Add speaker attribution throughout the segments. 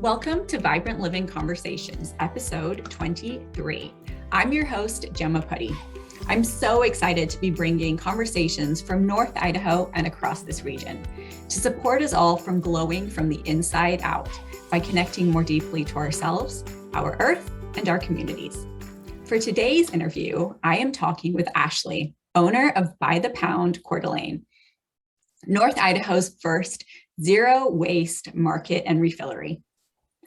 Speaker 1: Welcome to Vibrant Living Conversations, episode 23. I'm your host, Gemma Putty. I'm so excited to be bringing conversations from North Idaho and across this region to support us all from glowing from the inside out by connecting more deeply to ourselves, our earth, and our communities. For today's interview, I am talking with Ashley, owner of By the Pound Coeur d'Alene, North Idaho's first zero waste market and refillery.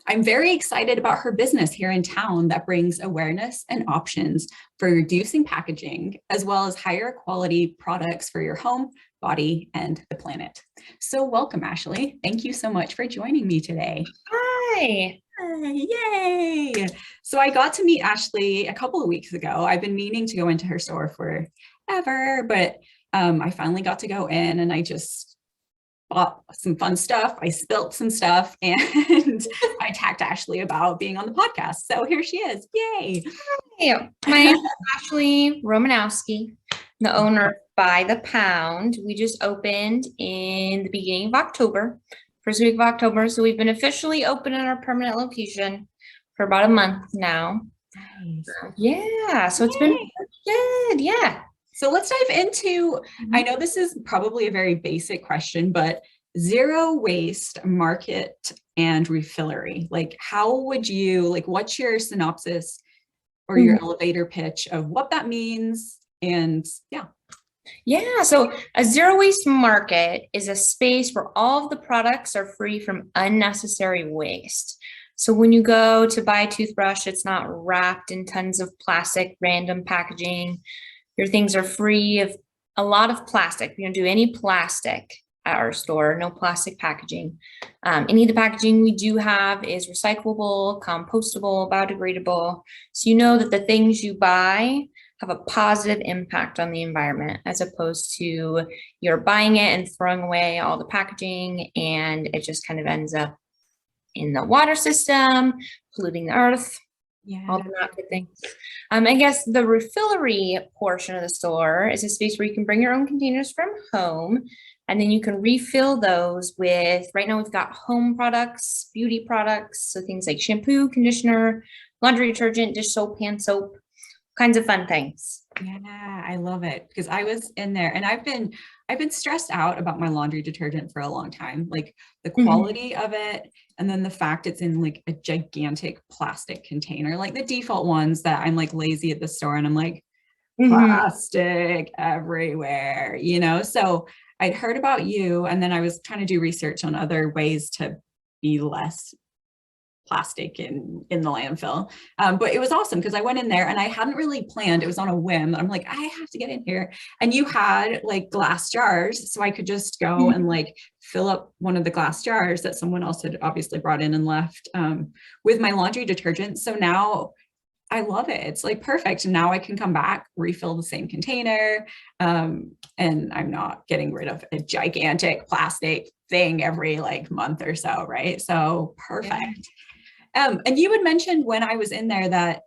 Speaker 1: I'm very excited about her business here in town that brings awareness and options for reducing packaging, as well as higher quality products for your home, body, and the planet. So welcome, Ashley. Thank you so much for joining me today.
Speaker 2: Hi.
Speaker 1: Yay. So I got to meet Ashley a couple of weeks ago. I've been meaning to go into her store forever, but I finally got to go in and I just bought some fun stuff. I spilt some stuff and I tagged Ashley about being on the podcast. So here she is. Yay.
Speaker 2: Hi. My name is Ashley Romanowski, the owner of By the Pound. We just opened in the beginning of October, first week of October. So we've been officially open in our permanent location for about a month now.
Speaker 1: Nice.
Speaker 2: Yeah. So it's been good. Yeah.
Speaker 1: So let's dive into, I know this is probably a very basic question, but zero waste market and refillery, like how would you, like what's your synopsis or your elevator pitch of what that means? And
Speaker 2: Yeah, so a zero waste market is a space where all of the products are free from unnecessary waste. So when you go to buy a toothbrush, it's not wrapped in tons of plastic, random packaging. Your things are free of a lot of plastic. We don't do any plastic at our store, no plastic packaging. Any of the packaging we do have is recyclable, compostable, biodegradable. So you know that the things you buy have a positive impact on the environment, as opposed to you're buying it and throwing away all the packaging and it just kind of ends up in the water system, polluting the earth.
Speaker 1: yeah,
Speaker 2: All the not good things. I guess the refillery portion of the store is a space where you can bring your own containers from home, and then you can refill those with, right now we've got home products, beauty products, so things like shampoo, conditioner, laundry detergent, dish soap, hand soap, kinds of fun things.
Speaker 1: Yeah, I love it because I was in there and I've been stressed out about my laundry detergent for a long time, like the quality of it. And then the fact it's in like a gigantic plastic container, like the default ones that I'm like lazy at the store and I'm like, plastic everywhere, you know? So I'd heard about you and then I was trying to do research on other ways to be less plastic in the landfill. But it was awesome because I went in there and I hadn't really planned. It was on a whim. I'm like, I have to get in here. And you had like glass jars. So I could just go and like fill up one of the glass jars that someone else had obviously brought in and left with my laundry detergent. So now I love it. It's like perfect. And now I can come back, refill the same container. And I'm not getting rid of a gigantic plastic thing every like month or so. Right. So perfect. Yeah. And you had mentioned when I was in there that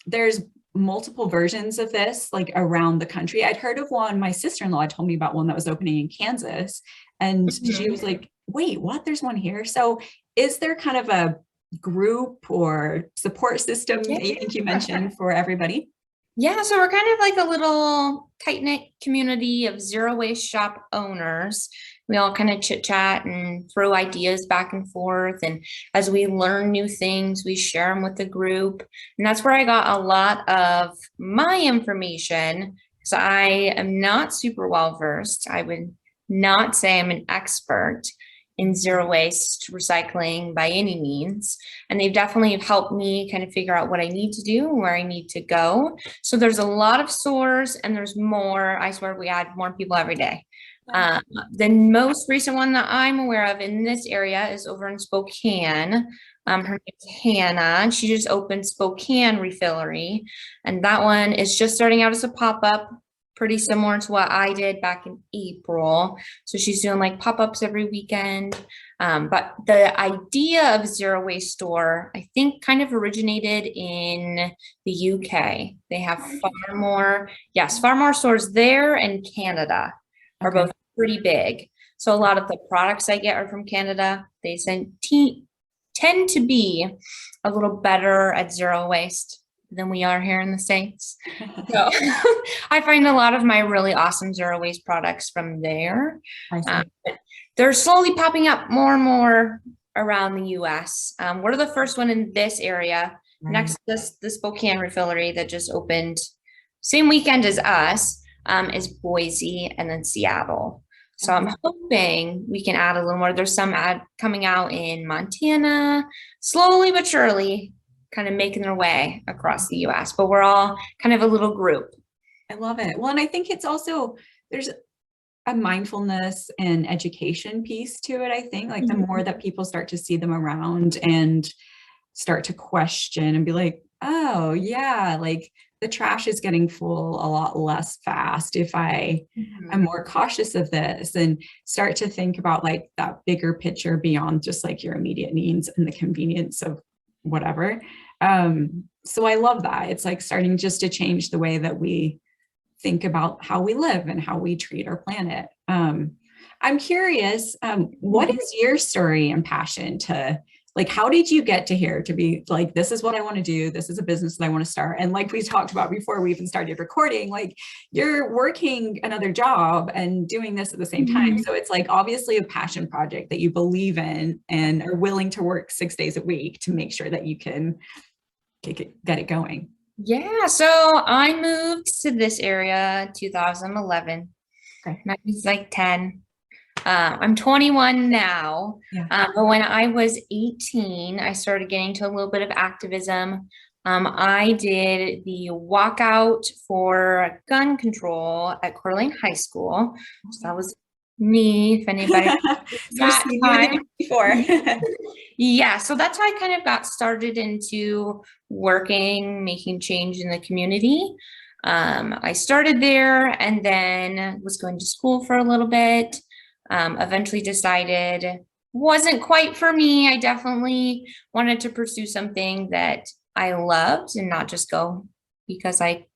Speaker 1: there's multiple versions of this like around the country. I'd heard of one, my sister-in-law told me about one that was opening in Kansas. And she was like, wait, what? There's one here. So is there kind of a group or support system that you think you mentioned for everybody?
Speaker 2: Yeah, so we're kind of like a little tight-knit community of zero waste shop owners. We all kind of chit chat and throw ideas back and forth. And as we learn new things, we share them with the group. And that's where I got a lot of my information, because I am not super well versed. I would not say I'm an expert in zero waste recycling by any means. And they've definitely helped me kind of figure out what I need to do and where I need to go. So there's a lot of stores and there's more. I swear we add more people every day. The most recent one that I'm aware of in this area is over in Spokane. Her name is Hannah, and she just opened Spokane Refillery. And that one is just starting out as a pop-up, pretty similar to what I did back in April. So she's doing like pop-ups every weekend. But the idea of zero waste store, I think kind of originated in the UK. They have far more stores there, and Canada are both pretty big. So a lot of the products I get are from Canada. They tend to be a little better at zero waste than we are here in the States. So I find a lot of my really awesome zero waste products from there.
Speaker 1: I see.
Speaker 2: But they're slowly popping up more and more around the US. We're the first one in this area.
Speaker 1: Right.
Speaker 2: Next, the Spokane refillery that just opened same weekend as us is Boise and then Seattle. So I'm hoping we can add a little more. There's some coming out in Montana, slowly but surely, kind of making their way across the US, but we're all kind of a little group.
Speaker 1: I love it. Well, and I think it's also, there's a mindfulness and education piece to it. I think like the more that people start to see them around and start to question and be like, oh yeah, like the trash is getting full a lot less fast if I'm more cautious of this, and start to think about like that bigger picture beyond just like your immediate needs and the convenience of whatever. So I love that. It's like starting just to change the way that we think about how we live and how we treat our planet. I'm curious, what is your story and passion to, like, how did you get to here to be like, this is what I want to do. This is a business that I want to start. And like we talked about before we even started recording, like you're working another job and doing this at the same time. So it's like obviously a passion project that you believe in and are willing to work 6 days a week to make sure that you can get it going.
Speaker 2: Yeah, so I moved to this area 2011.
Speaker 1: Okay.
Speaker 2: And I was like 10. I'm 21 now, but when I was 18, I started getting to a little bit of activism. I did the walkout for gun control at Coeur d'Alene High School. So that was me, if anybody that time.
Speaker 1: Before.
Speaker 2: Yeah, so that's how I kind of got started into working, making change in the community. I started there and then was going to school for a little bit. Eventually decided wasn't quite for me. I definitely wanted to pursue something that I loved and not just go because I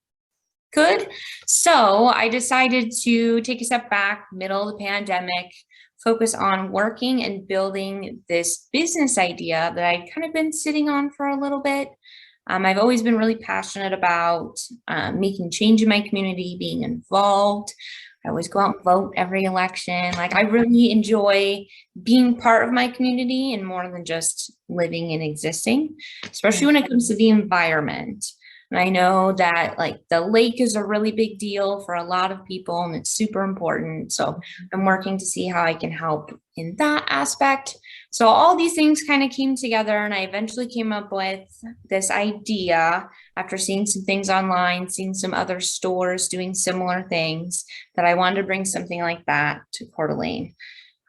Speaker 2: could. So I decided to take a step back, middle of the pandemic, focus on working and building this business idea that I'd kind of been sitting on for a little bit. I've always been really passionate about making change in my community, being involved. I always go out and vote every election. Like I really enjoy being part of my community and more than just living and existing, especially when it comes to the environment. And I know that like the lake is a really big deal for a lot of people and it's super important. So I'm working to see how I can help in that aspect. So all these things kind of came together and I eventually came up with this idea after seeing some things online, seeing some other stores doing similar things, that I wanted to bring something like that to Coeur d'Alene.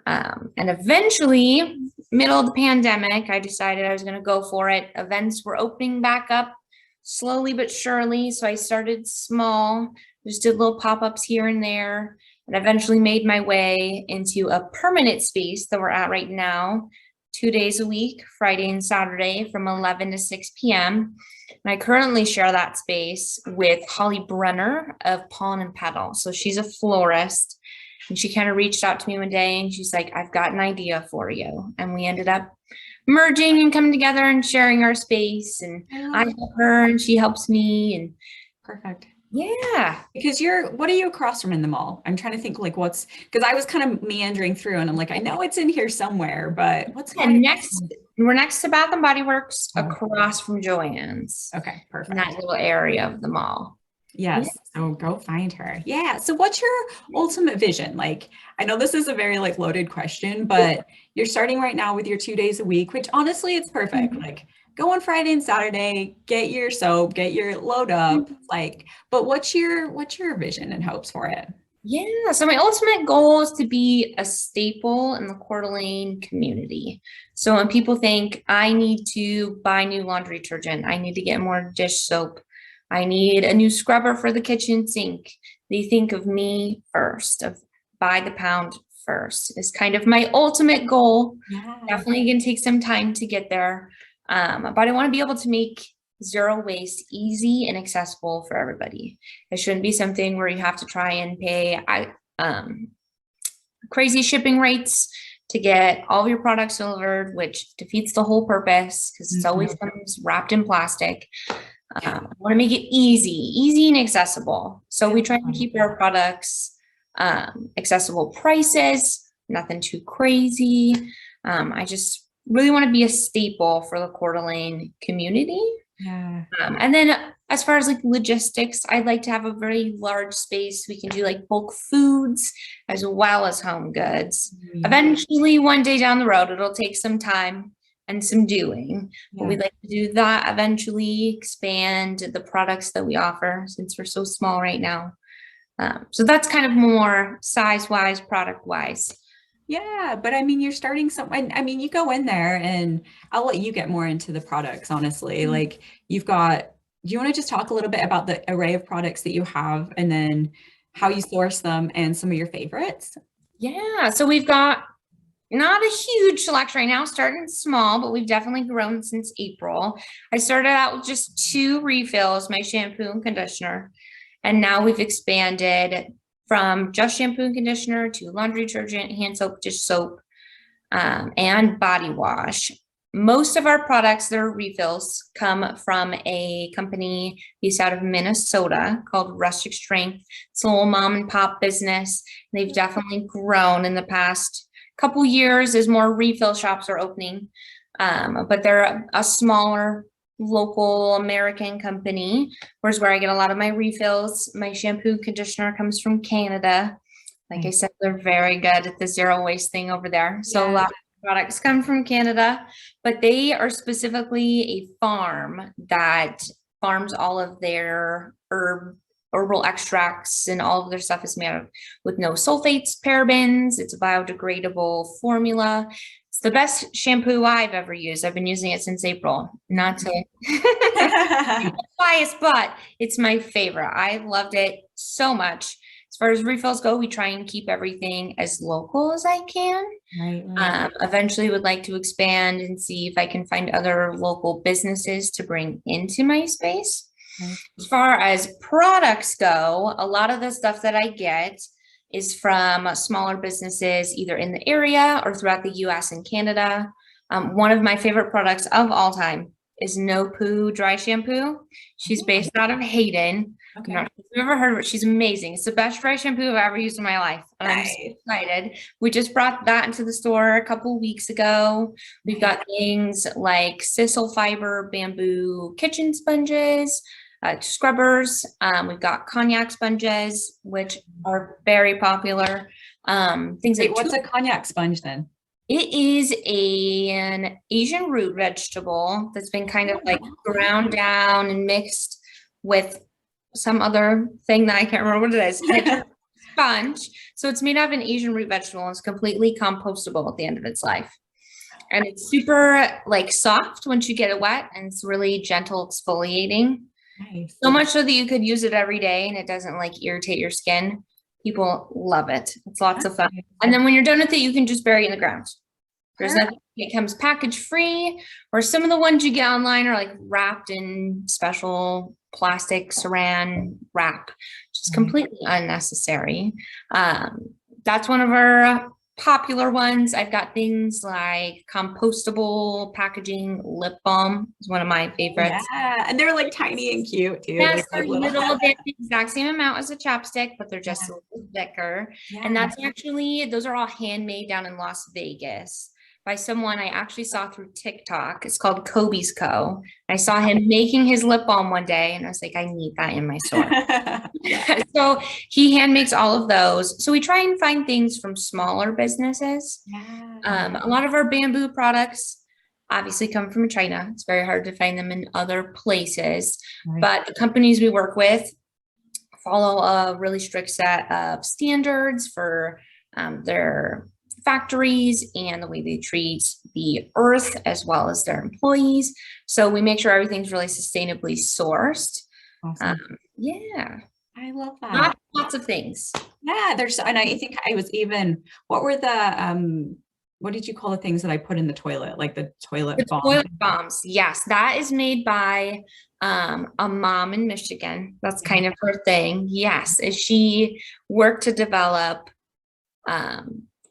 Speaker 2: And eventually, middle of the pandemic, I decided I was going to go for it. Events were opening back up slowly but surely. So I started small, just did little pop-ups here and there, and eventually made my way into a permanent space that we're at right now, 2 days a week, Friday and Saturday from 11 to 6 p.m. And I currently share that space with Holly Brenner of Pollen and Petal. So she's a florist and she kind of reached out to me one day and she's like, I've got an idea for you. And we ended up merging and coming together and sharing our space, and I help her and she helps me. And
Speaker 1: perfect.
Speaker 2: Yeah.
Speaker 1: Because what are you across from in the mall? I'm trying to think like because I was kind of meandering through and I'm like, I know it's in here somewhere, but what's
Speaker 2: we're next to Bath and Body Works across from Joann's.
Speaker 1: Okay, perfect.
Speaker 2: In that little area of the mall.
Speaker 1: Yes. Yeah. So go find her. Yeah. So what's your ultimate vision? Like, I know this is a very like loaded question, but you're starting right now with your 2 days a week, which honestly, it's perfect. Like go on Friday and Saturday, get your soap, get your load up, like, but what's your vision and hopes for it?
Speaker 2: Yeah. So my ultimate goal is to be a staple in the Coeur d'Alene community. So when people think I need to buy new laundry detergent, I need to get more dish soap, I need a new scrubber for the kitchen sink, they think of me first, of by the pound first is kind of my ultimate goal.
Speaker 1: Yeah.
Speaker 2: Definitely gonna take some time to get there. But I want to be able to make zero waste easy and accessible for everybody. It shouldn't be something where you have to try and pay crazy shipping rates to get all of your products delivered, which defeats the whole purpose because it's always comes wrapped in plastic. I want to make it easy and accessible. So we try and keep our products accessible prices, nothing too crazy. I just really want to be a staple for the Coeur d'Alene community.
Speaker 1: Yeah.
Speaker 2: And then as far as like logistics, I'd like to have a very large space. We can do like bulk foods as well as home goods. Eventually, one day down the road, it'll take some time and some doing. But we'd like to do that eventually, expand the products that we offer since we're so small right now. So that's kind of more size-wise, product-wise.
Speaker 1: Yeah, but I mean, you're starting I mean, you go in there and I'll let you get more into the products, honestly. Like do you want to just talk a little bit about the array of products that you have and then how you source them and some of your favorites?
Speaker 2: Yeah, so we've got not a huge selection right now, starting small, but we've definitely grown since April. I started out with just 2 refills, my shampoo and conditioner, and now we've expanded from just shampoo and conditioner to laundry detergent, hand soap, dish soap, and body wash. Most of our products that are refills come from a company based out of Minnesota called Rustic Strength. It's a little mom and pop business. They've definitely grown in the past couple years as more refill shops are opening. But they're a smaller local American company, whereas where I get a lot of my refills. My shampoo conditioner comes from Canada. Like I said, they're very good at the zero waste thing over there. So a lot of products come from Canada, but they are specifically a farm that farms all of their herbal extracts, and all of their stuff is made with no sulfates, parabens. It's a biodegradable formula. It's the best shampoo I've ever used. I've been using it since April. Not to bias, but it's my favorite. I loved it so much. As far as refills go, we try and keep everything as local as I can.
Speaker 1: Right.
Speaker 2: Eventually would like to expand and see if I can find other local businesses to bring into my space. As far as products go, a lot of the stuff that I get is from smaller businesses, either in the area or throughout the US and Canada. One of my favorite products of all time is No Poo Dry Shampoo. She's based out of Hayden. I'm not sure if you've ever heard of it. She's amazing. It's the best dry shampoo I've ever used in my life. And I'm so excited. We just brought that into the store a couple weeks ago. We've got things like sisal fiber bamboo kitchen sponges, scrubbers. We've got cognac sponges, which are very popular. Things like
Speaker 1: what's a cognac sponge then?
Speaker 2: It is an Asian root vegetable that's been kind of like ground down and mixed with some other thing that I can't remember what it is. And it's a sponge. So it's made out of an Asian root vegetable and it's completely compostable at the end of its life. And it's super like soft once you get it wet, and it's really gentle exfoliating. So much so that you could use it every day and it doesn't like irritate your skin. People love it. It's lots of fun. And then when you're done with it, you can just bury it in the ground. There's nothing, it comes package free, or some of the ones you get online are like wrapped in special plastic saran wrap, which is completely unnecessary. That's one of our popular ones. I've got things like compostable packaging lip balm is one of my favorites.
Speaker 1: Yeah, and they're like tiny and cute too.
Speaker 2: Yes,
Speaker 1: like
Speaker 2: they're little, they're the exact same amount as a chapstick, but they're just a little thicker. And that's actually, those are all handmade down in Las Vegas by someone I actually saw through TikTok. It's called Kobe's Co. I saw him making his lip balm one day and I was like, I need that in my store. So he hand makes all of those. So we try and find things from smaller businesses. A lot of our bamboo products obviously come from China. It's very hard to find them in other places, but the companies we work with follow a really strict set of standards for their factories and the way they treat the earth as well as their employees. So we make sure everything's really sustainably sourced.
Speaker 1: I love that.
Speaker 2: Lots of things.
Speaker 1: And I think I was even, what were the, what did you call the things that I put in the toilet? Like the toilet bomb?
Speaker 2: Toilet bombs. Yes, that is made by a mom in Michigan. That's kind of her thing. Yes, she worked to develop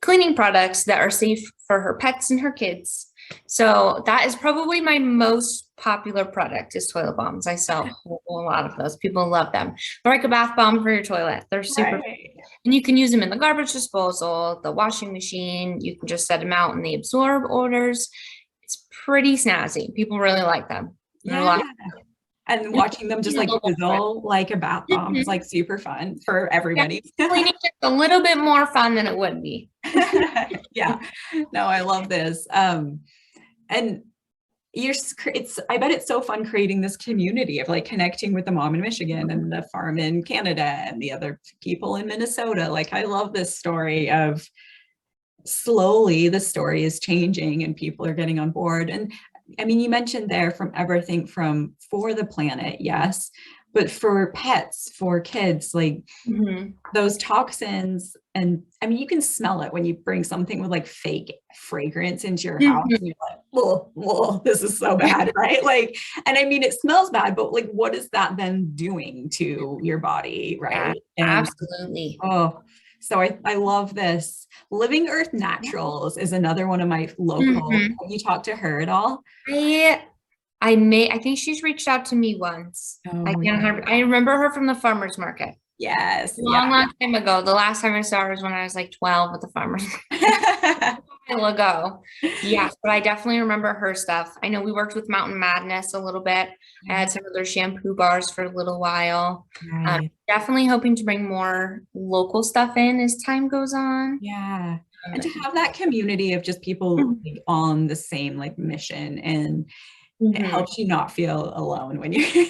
Speaker 2: cleaning products that are safe for her pets and her kids. So that is probably my most popular product is toilet bombs. I sell a lot of those. People love them. They're like a bath bomb for your toilet. They're super,
Speaker 1: Right.
Speaker 2: and you can use them in the garbage disposal, the washing machine. You can just set them out and they absorb odors. It's pretty snazzy. People really like them. They're a
Speaker 1: Yeah.
Speaker 2: lot.
Speaker 1: And watching them just like fizzle like a bath bomb is like super fun for everybody.
Speaker 2: Cleaning is a little bit more fun than it would be.
Speaker 1: Yeah. No, I love this. And I bet it's so fun creating this community of like connecting with the mom in Michigan and the farm in Canada and the other people in Minnesota. Like, I love this story of slowly the story is changing and people are getting on board. And I mean, you mentioned there from everything from for the planet, yes, but for pets, for kids, like those toxins. And I mean, you can smell it when you bring something with like fake fragrance into your house and you're like, whoa, this is so bad, right? Like, and I mean, it smells bad, but like, what is that then doing to your body, right?
Speaker 2: Yeah,
Speaker 1: And
Speaker 2: absolutely.
Speaker 1: oh, so I love this. Living Earth Naturals is another one of my local. Have you talked to her at all?
Speaker 2: I think she's reached out to me once. I
Speaker 1: Oh,
Speaker 2: can't remember. I remember her from the farmer's market.
Speaker 1: yes.
Speaker 2: Long time ago. The last time I saw her was when I was like 12 at the farmer's market. A while ago. Yes, but I definitely remember her stuff. I know we worked with Mountain Madness a little bit. I had some of their shampoo bars for a little while.
Speaker 1: Right.
Speaker 2: Definitely hoping to bring more local stuff in as time goes on.
Speaker 1: Yeah. And to have that community of just people like, on the same like mission, and it helps you not feel alone when you're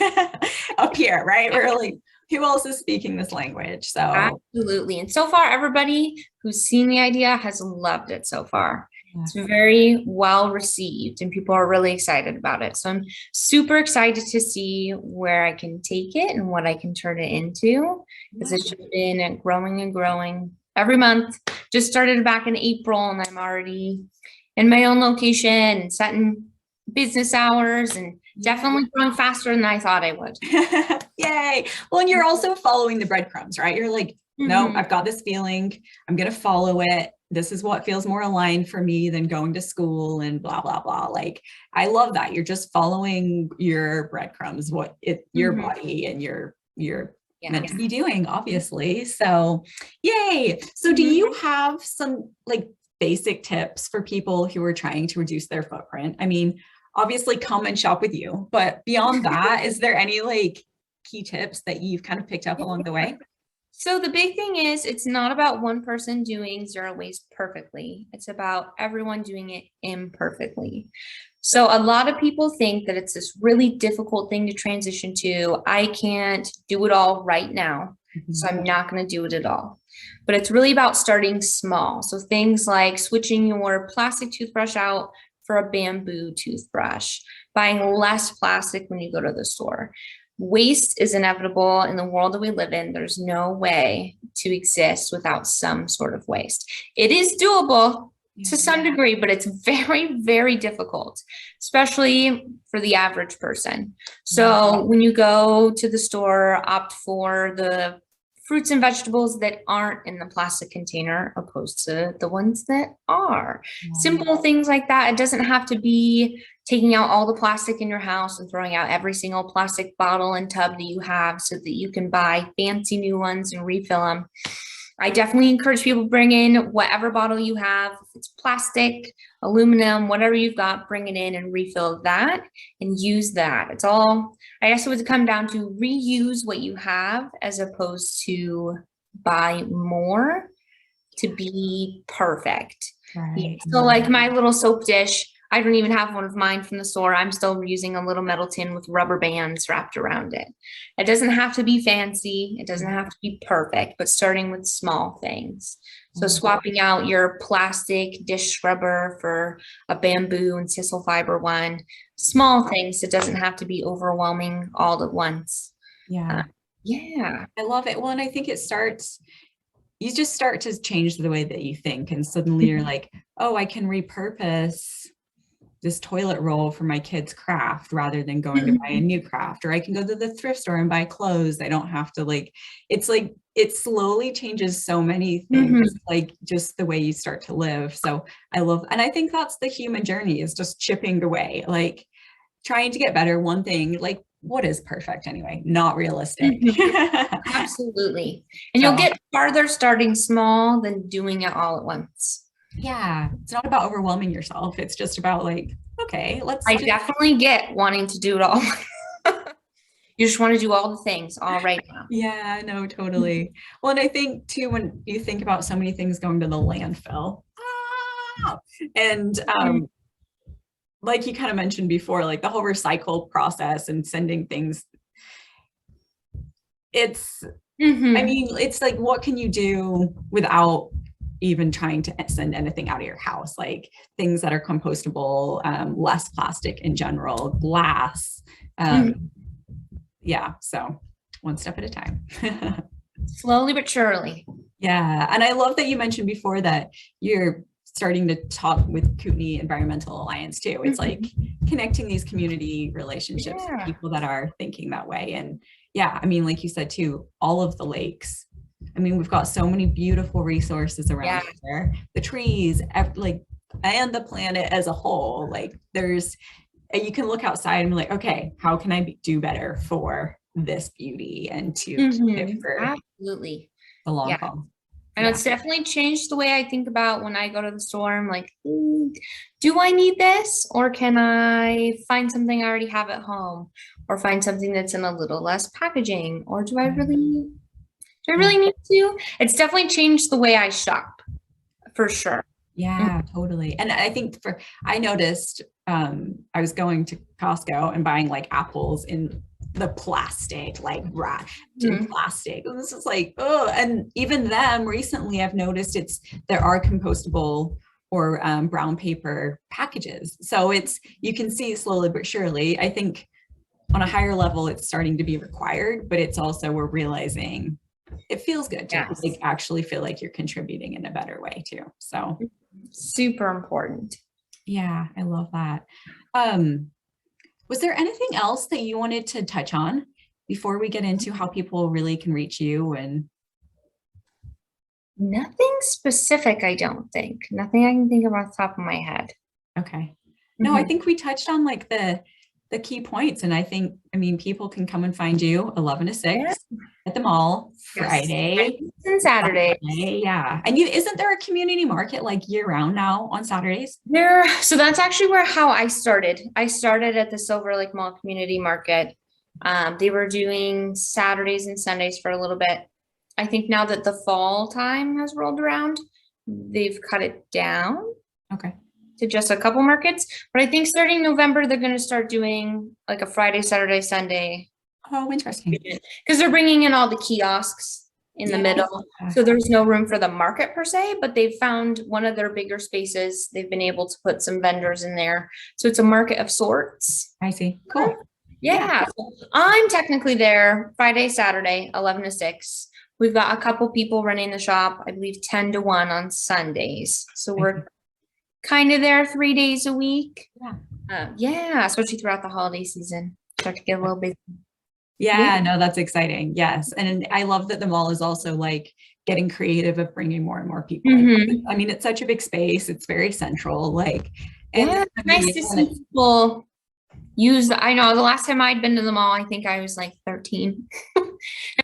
Speaker 1: up here, right? We're like, who else is speaking this language? So
Speaker 2: absolutely. And so far, everybody who's seen the idea has loved it so far.
Speaker 1: yeah.
Speaker 2: It's very well received and people are really excited about it. So I'm super excited to see where I can take it and what I can turn it into. Because it's just been growing and growing every month. Just started back in April and I'm already in my own location and setting business hours and definitely growing faster than I thought I would.
Speaker 1: Yay. Well, and you're also following the breadcrumbs, right? You're like, no, I've got this feeling. I'm going to follow it. This is what feels more aligned for me than going to school and blah, blah, blah. Like, I love that. You're just following your breadcrumbs, your body and you're meant to be doing, obviously. So yay. So do you have some like basic tips for people who are trying to reduce their footprint? I mean, obviously come and shop with you, but beyond that, is there any like key tips that you've kind of picked up along the way?
Speaker 2: So the big thing is it's not about one person doing zero waste perfectly. It's about everyone doing it imperfectly. So a lot of people think that it's this really difficult thing to transition to. I can't do it all right now, so I'm not going to do it at all. But it's really about starting small. So things like switching your plastic toothbrush out for a bamboo toothbrush, buying less plastic when you go to the store. Waste is inevitable in the world that we live in. There's no way to exist without some sort of waste. It is doable to some degree, but it's very, very difficult, especially for the average person. So when you go to the store, opt for the fruits and vegetables that aren't in the plastic container opposed to the ones that are. Simple things like that. It doesn't have to be taking out all the plastic in your house and throwing out every single plastic bottle and tub that you have so that you can buy fancy new ones and refill them. I definitely encourage people to bring in whatever bottle you have. If it's plastic, aluminum, whatever you've got, bring it in and refill that and use that. It's all, I guess it would come down to reuse what you have as opposed to buy more to be perfect.
Speaker 1: Right.
Speaker 2: So like my little soap dish, I don't even have one of mine from the store. I'm still using a little metal tin with rubber bands wrapped around it. It doesn't have to be fancy. It doesn't have to be perfect, but starting with small things. So swapping out your plastic dish scrubber for a bamboo and sisal fiber one, small things. It doesn't have to be overwhelming all at once.
Speaker 1: Yeah. I love it. Well, and I think you just start to change the way that you think. And suddenly you're like, oh, I can repurpose this toilet roll for my kids' craft rather than going to buy a new craft, or I can go to the thrift store and buy clothes. I don't have to like it slowly changes so many things, like just the way you start to live. So I love, and I think that's the human journey, is just chipping away, like trying to get better. One thing, like what is perfect anyway? Not realistic.
Speaker 2: Absolutely. And
Speaker 1: So,
Speaker 2: you'll get farther starting small than doing it all at once.
Speaker 1: yeah, it's not about overwhelming yourself. It's just about like, okay,
Speaker 2: I definitely get wanting to do it all. You just want to do all the things all right now.
Speaker 1: Yeah, no, totally. Well, and I think too, when you think about so many things going to the landfill, and like you kind of mentioned before, like the whole recycle process and sending things, it's, I mean, it's like, what can you do without even trying to send anything out of your house? Like things that are compostable, less plastic in general, glass. Yeah, so one step at a time.
Speaker 2: Slowly but surely.
Speaker 1: Yeah, and I love that you mentioned before that you're starting to talk with Kootenai Environmental Alliance too. It's like connecting these community relationships with people that are thinking that way. And yeah, I mean, like you said too, all of the lakes. I mean, we've got so many beautiful resources around here. The trees, like, and the planet as a whole. Like there's, you can look outside and be like, okay, how can I do better for this beauty and to live for
Speaker 2: absolutely
Speaker 1: the long haul?
Speaker 2: And it's definitely changed the way I think about when I go to the store. I'm like, do I need this? Or can I find something I already have at home? Or find something that's in a little less packaging? Or do I really need to? It's definitely changed the way I shop, for sure.
Speaker 1: Yeah, totally. And I think I noticed I was going to Costco and buying like apples in the plastic, like wrapped in plastic. And this is like, oh, and even them recently I've noticed there are compostable or brown paper packages. So you can see slowly but surely, I think on a higher level, it's starting to be required, but it's also, we're realizing it feels good to like actually feel like you're contributing in a better way too. So
Speaker 2: super important.
Speaker 1: Yeah, I love that. Was there anything else that you wanted to touch on before we get into how people really can reach you? And
Speaker 2: nothing specific, I don't think. Nothing I can think of off the top of my head.
Speaker 1: Okay. No, I think we touched on like the key points. And I think, I mean, people can come and find you 11 to 6 at the mall, Friday
Speaker 2: and Saturday.
Speaker 1: Yeah. And isn't there a community market like year round now on Saturdays?
Speaker 2: So that's actually how I started. I started at the Silver Lake Mall Community Market. They were doing Saturdays and Sundays for a little bit. I think now that the fall time has rolled around, they've cut it down.
Speaker 1: Okay.
Speaker 2: To just a couple markets, but I think starting November, they're going to start doing like a Friday, Saturday, Sunday.
Speaker 1: Oh, interesting.
Speaker 2: Because they're bringing in all the kiosks in the middle. So there's no room for the market per se, but they've found one of their bigger spaces. They've been able to put some vendors in there. So it's a market of sorts.
Speaker 1: I see. Cool.
Speaker 2: Yeah. So I'm technically there Friday, Saturday, 11 to 6. We've got a couple people running the shop, I believe 10 to 1 on Sundays. So we're kind of there 3 days a week. Especially throughout the holiday season. Start to get a little busy.
Speaker 1: Yeah, no, that's exciting. Yes. And I love that the mall is also like getting creative of bringing more and more people. I mean, it's such a big space. It's very central. Like, and
Speaker 2: it's nice to see people use, I know the last time I'd been to the mall, I think I was like 13 and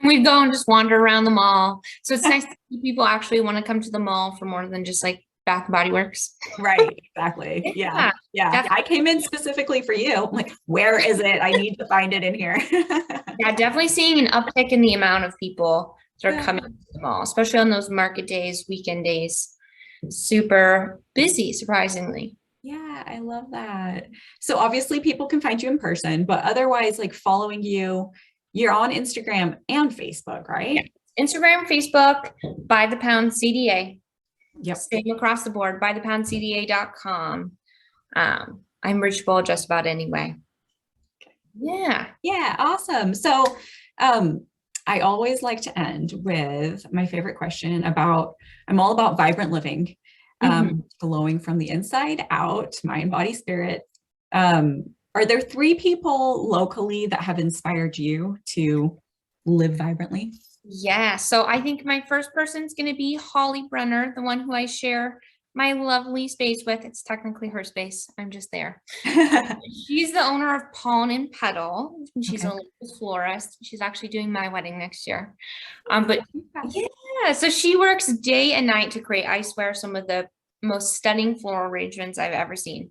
Speaker 2: we'd go and just wander around the mall. So it's nice to see people actually want to come to the mall for more than just like Bath and Body Works.
Speaker 1: Right, exactly. Yeah. I came in specifically for you. I'm like, where is it? I need to find it in here.
Speaker 2: Yeah, definitely seeing an uptick in the amount of people that are coming to the mall, especially on those market days, weekend days. Super busy, surprisingly.
Speaker 1: Yeah, I love that. So obviously people can find you in person, but otherwise like following you, you're on Instagram and Facebook, right?
Speaker 2: Yeah. Instagram, Facebook, by the pound CdA.
Speaker 1: Yep.
Speaker 2: Same across the board, bythepoundcda.com. I'm reachable just about anyway. Yeah.
Speaker 1: Yeah, awesome. So I always like to end with my favorite question I'm all about vibrant living. glowing from the inside out, mind, body, spirit. Are there 3 people locally that have inspired you to live vibrantly?
Speaker 2: Yeah, so I think my first person's going to be Holly Brenner, the one who I share my lovely space with. It's technically her space. I'm just there. She's the owner of Pollen and Petal. And she's a local florist. She's actually doing my wedding next year. But yeah, so she works day and night to create, I swear, some of the most stunning floral arrangements I've ever seen.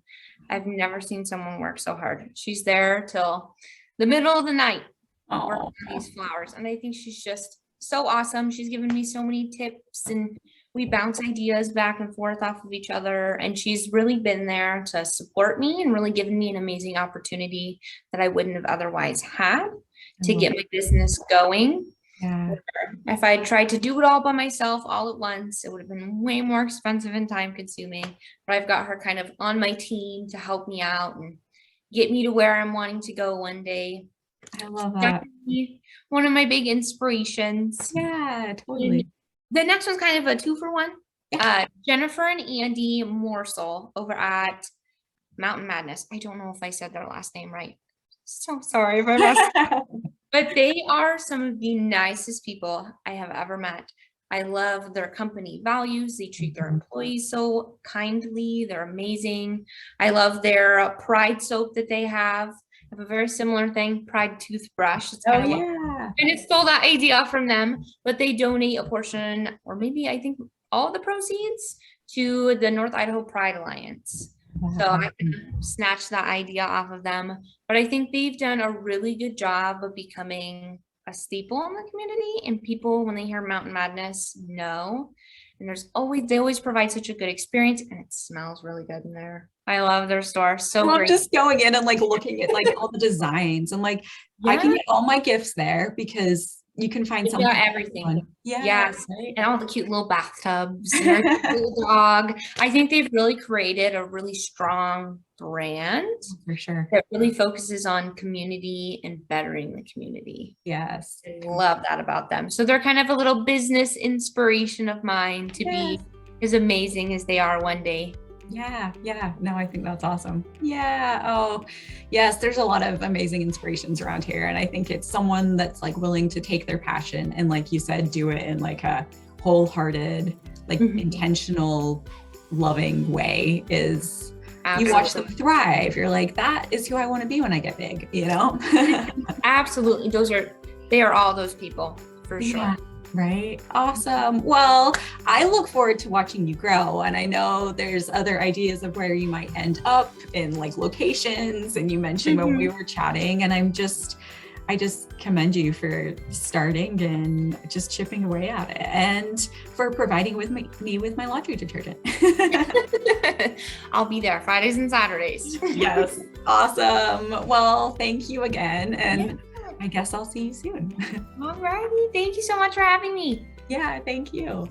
Speaker 2: I've never seen someone work so hard. She's there till the middle of the night working on these flowers. And I think she's just so awesome. She's given me so many tips and we bounce ideas back and forth off of each other. And she's really been there to support me and really given me an amazing opportunity that I wouldn't have otherwise had to get my business going.
Speaker 1: Yeah.
Speaker 2: If I tried to do it all by myself all at once, it would have been way more expensive and time consuming. But I've got her kind of on my team to help me out and get me to where I'm wanting to go one day.
Speaker 1: I love that.
Speaker 2: Definitely one of my big inspirations.
Speaker 1: Yeah, totally.
Speaker 2: And the next one's kind of a 2-for-1. Jennifer and Andy Morsel over at Mountain Madness. I don't know if I said their last name right. So sorry if I messed. But they are some of the nicest people I have ever met. I love their company values. They treat their employees so kindly. They're amazing. I love their Pride soap that they have. I have a very similar thing, Pride toothbrush. It's kind of and it stole that idea from them, but they donate a portion, or maybe I think all the proceeds, to the North Idaho Pride Alliance. So I can snatch that idea off of them. But I think they've done a really good job of becoming a staple in the community, and people, when they hear Mountain Madness, know. And they always provide such a good experience, and it smells really good in there. I love their store. So
Speaker 1: I'm
Speaker 2: great.
Speaker 1: just going in and like looking at like all the designs and like I can get all my gifts there because you can find something.
Speaker 2: Everything.
Speaker 1: Fun.
Speaker 2: Yes. And all the cute little bathtubs and their little dog. I think they've really created a really strong brand
Speaker 1: for sure
Speaker 2: that really focuses on community and bettering the community.
Speaker 1: Yes.
Speaker 2: I love that about them. So they're kind of a little business inspiration of mine to be as amazing as they are one day.
Speaker 1: Yeah. No, I think that's awesome. Yeah. Oh, yes. There's a lot of amazing inspirations around here. And I think it's someone that's like willing to take their passion and, like you said, do it in like a wholehearted, like intentional, loving way is you watch them thrive. You're like, that is who I want to be when I get big, you know?
Speaker 2: Absolutely. They are all those people for sure.
Speaker 1: Right. Awesome. Well, I look forward to watching you grow. And I know there's other ideas of where you might end up in like locations. And you mentioned when we were chatting, and I just commend you for starting and just chipping away at it and for providing me with my laundry detergent.
Speaker 2: I'll be there Fridays and Saturdays.
Speaker 1: Yes. Awesome. Well, thank you again. And I guess I'll see you soon.
Speaker 2: All righty. Thank you so much for having me.
Speaker 1: Yeah, thank you.